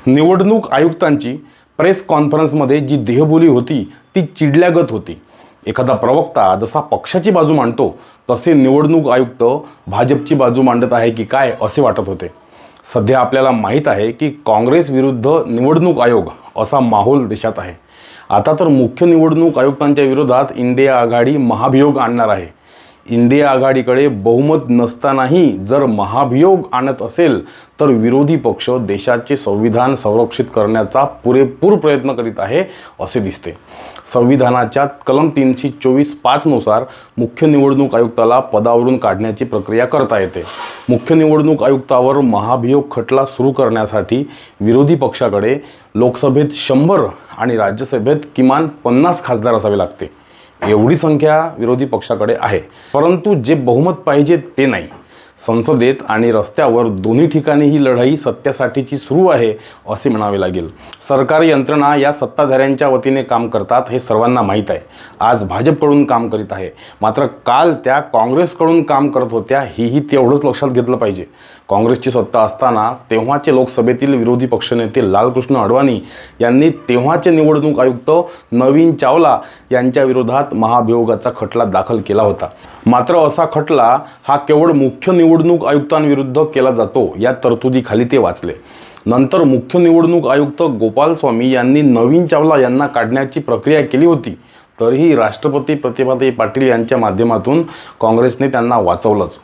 निवडणूक आयुक्तांची प्रेस कॉन्फरन्समध्ये जी देहबोली होती ती चिडल्यागत होती। एखादा प्रवक्ता जसा पक्षाची बाजू मांडतो तसे निवडणूक आयुक्त भाजपची बाजू मांडत आहे की काय असे वाटत होते। सध्या आपल्याला माहीत आहे की काँग्रेस विरुद्ध निवडणूक आयोग असा माहोल देशात आहे। आता तर मुख्य निवडणूक आयुक्तांच्या विरोधात इंडिया आघाडी महाभियोग आणणार आहे। इंडिया आघाडीकडे बहुमत नसतानाही जर महाभियोग आणत असेल तर विरोधी पक्ष देशाचे संविधान संरक्षित करण्याचा पुरेपूर प्रयत्न करीत आहे असे दिसते। संविधानाच्या कलम 324(5) नुसार मुख्य निवडणूक आयुक्ताला पदावरून काढण्याची प्रक्रिया करता येते। मुख्य निवडणूक आयुक्तावर महाभियोग खटला सुरू करण्यासाठी विरोधी पक्षाकडे लोकसभेत 100 आणि राज्यसभेत किमान 50 खासदार असावे लागते। एवढी संख्या विरोधी पक्षाकडे आहे, परंतु जे बहुमत पाहिजे ते नाही। संसदेत आणि रस्त्यावर दोन्ही ठिकाणी ही लढाई सत्तेसाठीची सुरू आहे असे म्हणावे लागेल। सरकारी यंत्रणा या सत्ताधाऱ्यांच्या वतीने काम करतात हे सर्वांना माहीत आहे। आज भाजपकडून काम करीत आहे, मात्र काल त्या काँग्रेसकडून काम करत होत्या हेही तेवढंच लक्षात घेतलं पाहिजे। काँग्रेसची सत्ता असताना तेव्हाचे लोकसभेतील विरोधी पक्षनेते लालकृष्ण अडवाणी यांनी तेव्हाचे निवडणूक आयुक्त नवीन चावला यांच्या विरोधात महाभियोगाचा खटला दाखल केला होता। मात्र असा खटला हा केवळ मुख्य निवडणूक आयुक्तांविरुद्ध केला जातो या तरतुदीखाली ते वाचले। नंतर मुख्य निवडणूक आयुक्त गोपालस्वामी यांनी नवीन चावला यांना काढण्याची प्रक्रिया केली होती, तरीही राष्ट्रपती प्रतिभाताई पाटील यांच्या माध्यमातून काँग्रेसने त्यांना वाचवलंच।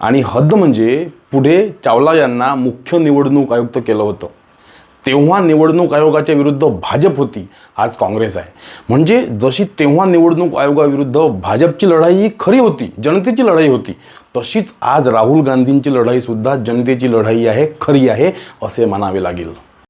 आणि हद्द म्हणजे पुढे चावला यांना मुख्य निवडणूक आयुक्त केलं होतं। तेव्हा निवडणूक आयोगाच्या विरुद्ध भाजप होती, आज काँग्रेस आहे। म्हणजे जशी तेव्हा निवडणूक आयोगाविरुद्ध भाजपची लढाई ही खरी होती, जनतेची लढाई होती, तशीच आज राहुल गांधींची लढाई सुद्धा जनतेची लढाई आहे, खरी आहे असे म्हणावे लागेल।